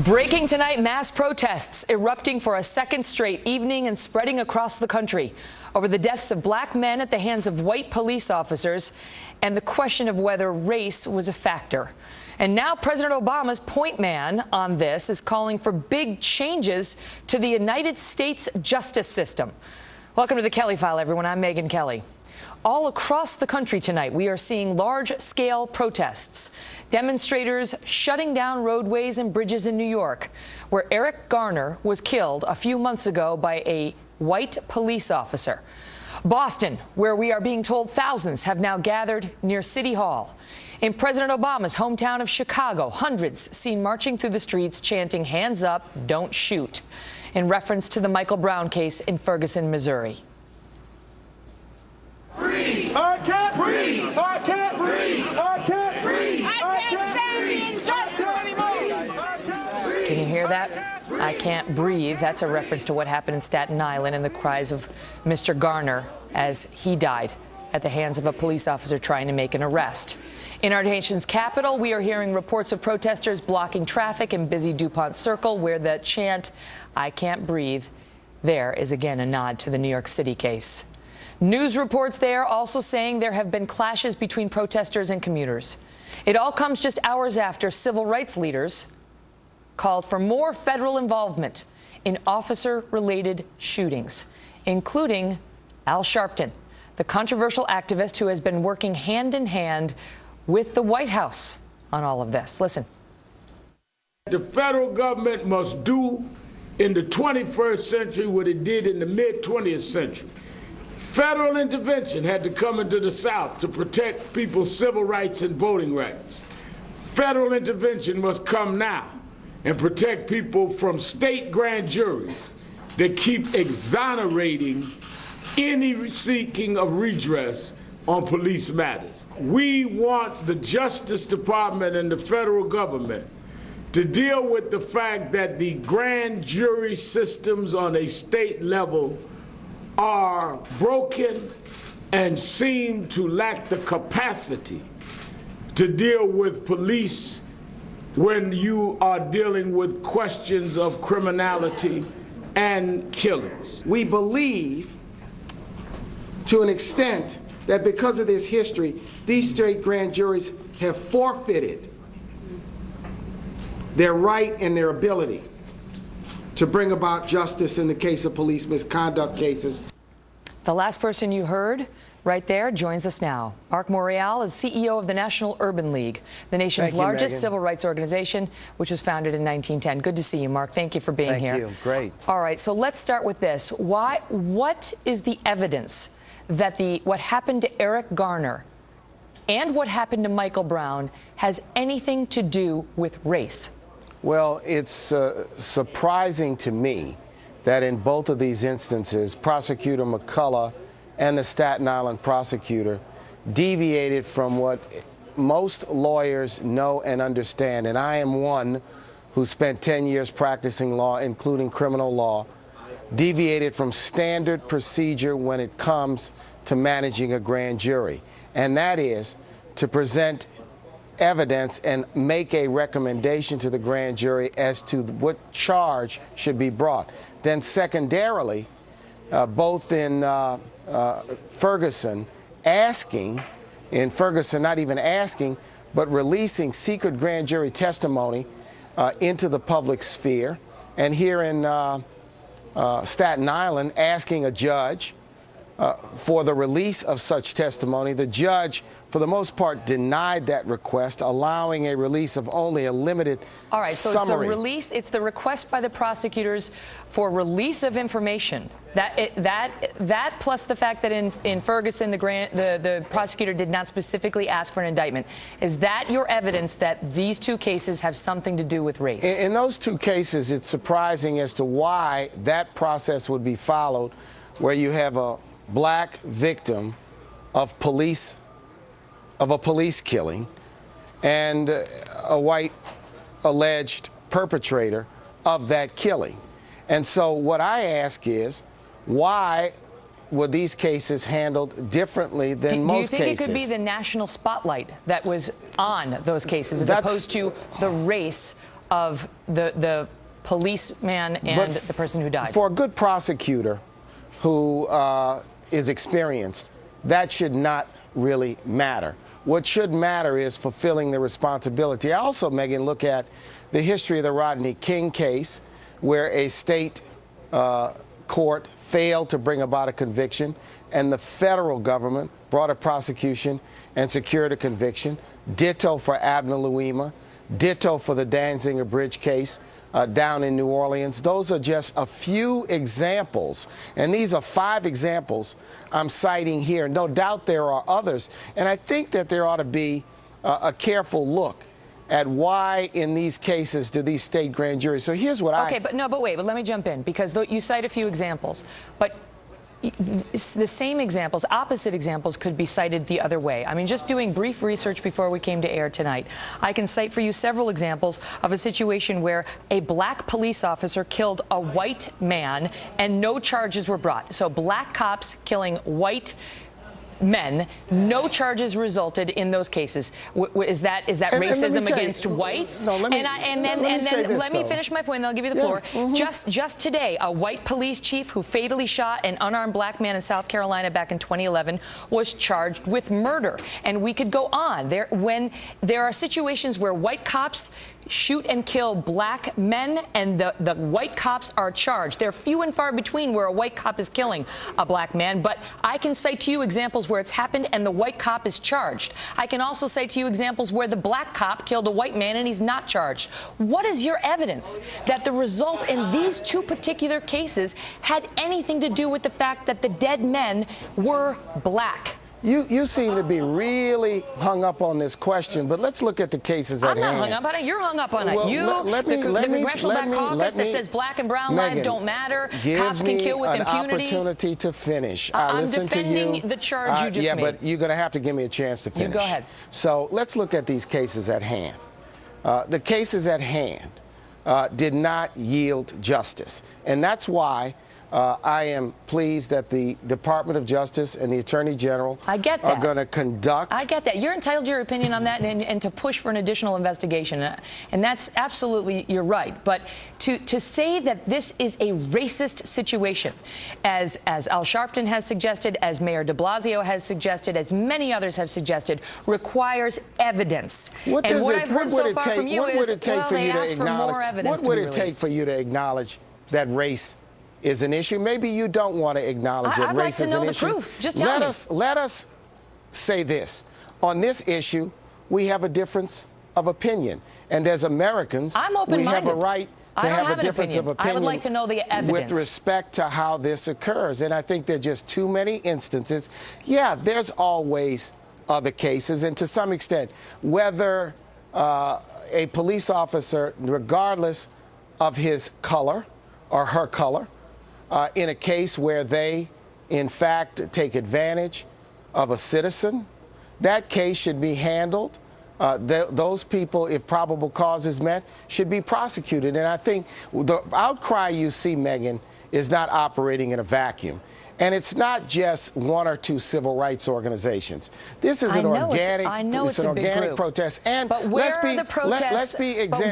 Breaking tonight, mass protests erupting for a second straight evening and spreading across the country over the deaths of black men at the hands of white police officers and the question of whether race was a factor. And now President Obama's point man on this is calling for big changes to the United States justice system. Welcome to the Kelly File, everyone. I'm Megyn Kelly. All across the country tonight, we are seeing large-scale protests. Demonstrators shutting down roadways and bridges in New York, where Eric Garner was killed a few months ago by a white police officer. Boston, where we are being told thousands have now gathered near City Hall. In President Obama's hometown of Chicago, hundreds seen marching through the streets chanting, "Hands up, don't shoot," in reference to the Michael Brown case in Ferguson, Missouri. Breathe. I can't breathe. I can't breathe. I can't breathe. I can't stand the injustice anymore. Can you hear that? I can't breathe. That's a reference to what happened in Staten Island and the cries of Mr. Garner as he died at the hands of a police officer trying to make an arrest. In our nation's capital, we are hearing reports of protesters blocking traffic in busy DuPont Circle, where the chant, "I can't breathe," there is again a nod to the New York City case. News reports there also saying there have been clashes between protesters and commuters. It all comes just hours after civil rights leaders called for more federal involvement in officer-related shootings, including Al Sharpton, the controversial activist who has been working hand in hand with the White House on all of this. Listen. The federal government must do in the 21st century what it did in the mid-20th century. Federal intervention had to come into the South to protect people's civil rights and voting rights. Federal intervention must come now and protect people from state grand juries that keep exonerating any seeking of redress on police matters. We want the Justice Department and the federal government to deal with the fact that the grand jury systems on a state level are broken and seem to lack the capacity to deal with police when you are dealing with questions of criminality and killings. We believe, to an extent, that because of this history, these state grand juries have forfeited their right and their ability to bring about justice in the case of police misconduct cases. The last person you heard right there joins us now. Mark Morial is CEO of the National Urban League, the nation's largest civil rights organization, which was founded in 1910. Good to see you, Mark. Thank you for being here. Thank you. Great. All right, so let's start with this. What is the evidence that what happened to Eric Garner and what happened to Michael Brown has anything to do with race? Well, it's surprising to me that in both of these instances, Prosecutor McCullough and the Staten Island prosecutor deviated from what most lawyers know and understand. And I am one who spent 10 years practicing law, including criminal law, deviated from standard procedure when it comes to managing a grand jury. And that is to present evidence and make a recommendation to the grand jury as to what charge should be brought. Then secondarily, both in Ferguson, not even asking, but releasing secret grand jury testimony into the public sphere, and here in Staten Island, asking a judge for the release of such testimony. The judge, for the most part, denied that request, allowing a release of only a limited summary. All right, so it's the request by the prosecutors for release of information. That plus the fact that in Ferguson, the prosecutor did not specifically ask for an indictment. Is that your evidence that these two cases have something to do with race? In those two cases, it's surprising as to why that process would be followed, where you have a black victim of a police killing and a white alleged perpetrator of that killing. And so what I ask is, why were these cases handled differently than most cases? Do you think it could be the national spotlight that was on those cases as opposed to the race of the policeman and the person who died. For a good prosecutor who is experienced, that should not really matter. What should matter is fulfilling the responsibility. I also, Megan, look at the history of the Rodney King case, where a state court failed to bring about a conviction, and the federal government brought a prosecution and secured a conviction. Ditto for Abner Louima. Ditto for the Danziger Bridge case down in New Orleans. Those are just a few examples, and these are 5 examples I'm citing here. No doubt there are others, and I think that there ought to be a careful look at why in these cases do these state grand juries. So here's what Okay, but let me jump in, because you cite a few examples, but the same examples, opposite examples, could be cited the other way. I mean, just doing brief research before we came to air tonight, I can cite for you several examples of a situation where a black police officer killed a white man and no charges were brought. So black cops killing white men, no charges resulted in those cases. Is that racism against whites? No, let me finish my point, and I'll give you the floor. Just today, a white police chief who fatally shot an unarmed black man in South Carolina back in 2011 was charged with murder. And we could go on. When there are situations where white cops shoot and kill black men and the white cops are charged. They're few and far between where a white cop is killing a black man, but I can cite to you examples where it's happened and the white cop is charged. I can also cite to you examples where the black cop killed a white man and he's not charged. What is your evidence that the result in these 2 particular cases had anything to do with the fact that the dead men were black? You seem to be really hung up on this question, but let's look at the cases at hand. I'm not hung up on it. You're hung up on it. The Congressional Black Caucus that says black and brown lives don't matter. Cops can kill with impunity. Give me an opportunity to finish. I'm defending the charge you just made. Yeah, but you're going to have to give me a chance to finish. You go ahead. So let's look at these cases at hand. The cases at hand did not yield justice, and that's why I am pleased that the Department of Justice and the Attorney General are going to conduct. I get that. You're entitled to your opinion on that and to push for an additional investigation. And that's absolutely, you're right. But to say that this is a racist situation, as Al Sharpton has suggested, as Mayor de Blasio has suggested, as many others have suggested, requires evidence. What would it take for you to acknowledge that race is an issue? Maybe you don't want to acknowledge that race is an issue. I'd like to know the proof. Just tell me. Let us say this. On this issue, we have a difference of opinion. And as Americans, we have a right to have a difference of opinion. I would like to know the evidence with respect to how this occurs. And I think there are just too many instances. Yeah, there's always other cases. And to some extent, whether a police officer, regardless of his color or her color, in a case where they, in fact, take advantage of a citizen, that case should be handled. Those people, if probable cause is met, should be prosecuted. And I think the outcry you see, Megan, is not operating in a vacuum. And it's not just 1 or 2 civil rights organizations. This is an organic protest. And but where are the protests?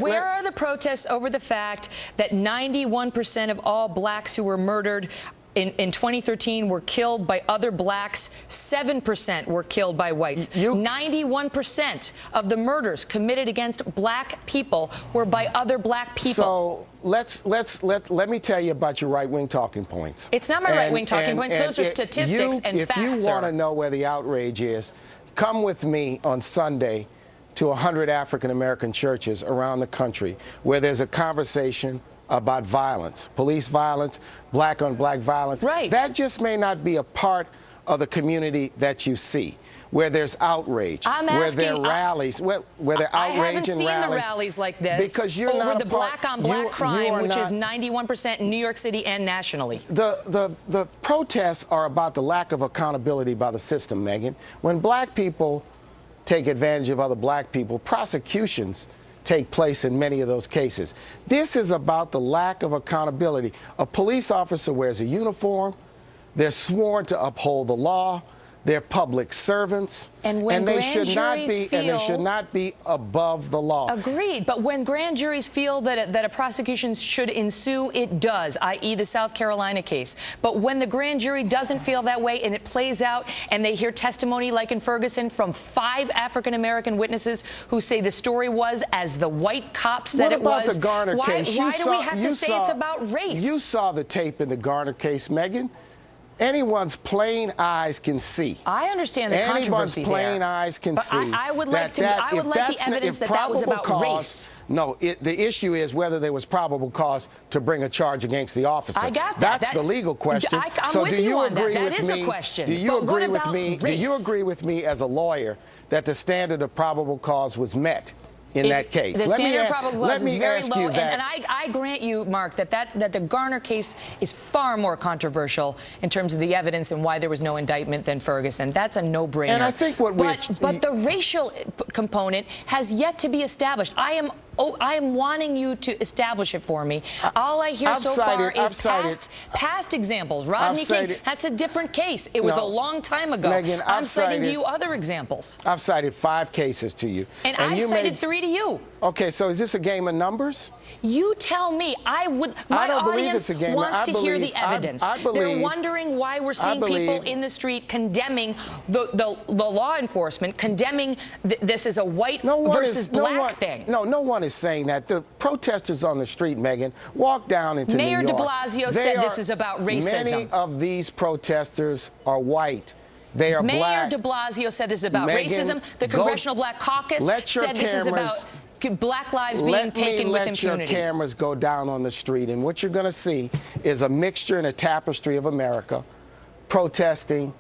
Where are the protests over the fact that 91% of all blacks who were murdered in 2013 were killed by other blacks, 7% were killed by whites. 91% of the murders committed against black people were by other black people. So let me tell you about your right-wing talking points. It's not my right-wing talking points. Those are statistics and facts, If you want to know where the outrage is, come with me on Sunday to 100 African-American churches around the country where there's a conversation about violence, police violence, black-on-black violence. Right. That just may not be a part of the community that you see, where there's outrage, where there are rallies, where there are outrage and rallies. I haven't seen the rallies like this because you're over not the black-on-black crime, which is 91% in New York City and nationally. The protests are about the lack of accountability by the system, Megan. When black people take advantage of other black people, prosecutions take place in many of those cases. This is about the lack of accountability. A police officer wears a uniform. They're sworn to uphold the law. They're public servants, and they should not be above the law. Agreed, but when grand juries feel that a prosecution should ensue, it does, i.e. the South Carolina case. But when the grand jury doesn't feel that way and it plays out and they hear testimony like in Ferguson from 5 African-American witnesses who say the story was as the white cop said it was. What about the Garner case? Why do we have to say it's about race? You saw the tape in the Garner case, Megan. Anyone's plain eyes can see. I understand the controversy there. Anyone's plain eyes can see. I would like the evidence that was about race. No, the issue is whether there was probable cause to bring a charge against the officer. I got that. That's the legal question. So do you agree with me? That is a question. Do you agree with me? Do you agree with me as a lawyer that the standard of probable cause was met in that case? The standard probable cause is very low, that. And I grant you, Mark, that the Garner case is far more controversial in terms of the evidence and why there was no indictment than Ferguson. That's a no-brainer. And I think but the racial component has yet to be established. I am wanting you to establish it for me. All I hear so far is past examples. Rodney King, that's a different case. It was a long time ago. Megan, I'm citing to you other examples. I've cited 5 cases to you. And I cited 3 to you. Okay, so is this a game of numbers? You tell me. My audience wants to hear the evidence. They're wondering why we're seeing people in the street condemning the law enforcement, condemning this as a white versus black thing. No one is saying that. The protesters on the street, Megan, walk down into New York. Mayor de Blasio said this is about racism. Many of these protesters are white. They are black. Mayor de Blasio said this is about racism. The Congressional Black Caucus said this is about black lives being taken with impunity. Let your cameras go down on the street, and what you're going to see is a mixture and a tapestry of America protesting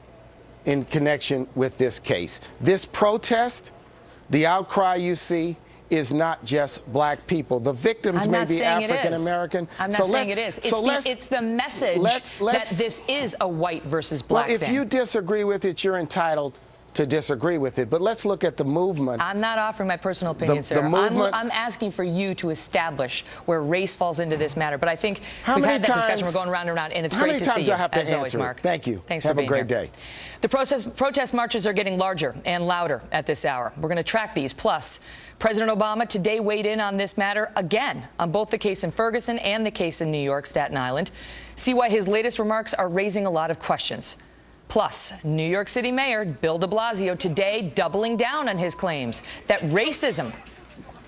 in connection with this case. This protest, the outcry you see, is not just black people. The victims may be African American. I'm not saying it is. It's the message that this is a white versus black thing. Well, if you disagree with it, you're entitled to disagree with it. But let's look at the movement. I'm not offering my personal opinion, sir. I'm asking for you to establish where race falls into this matter. But I think we've had that discussion. We're going round and round, and it's great to see you, as always, Mark. Thank you. Thanks for being here. Have a great day. The protest marches are getting larger and louder at this hour. We're going to track these. Plus, President Obama today weighed in on this matter again, on both the case in Ferguson and the case in New York, Staten Island. See why his latest remarks are raising a lot of questions. Plus, New York City Mayor Bill de Blasio today doubling down on his claims that racism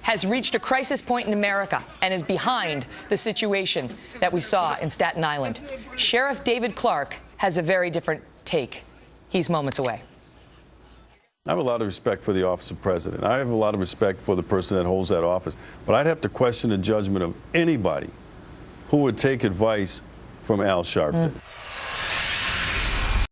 has reached a crisis point in America and is behind the situation that we saw in Staten Island. Sheriff David Clark has a very different take. He's moments away. I have a lot of respect for the office of president. I have a lot of respect for the person that holds that office. But I'd have to question the judgment of anybody who would take advice from Al Sharpton.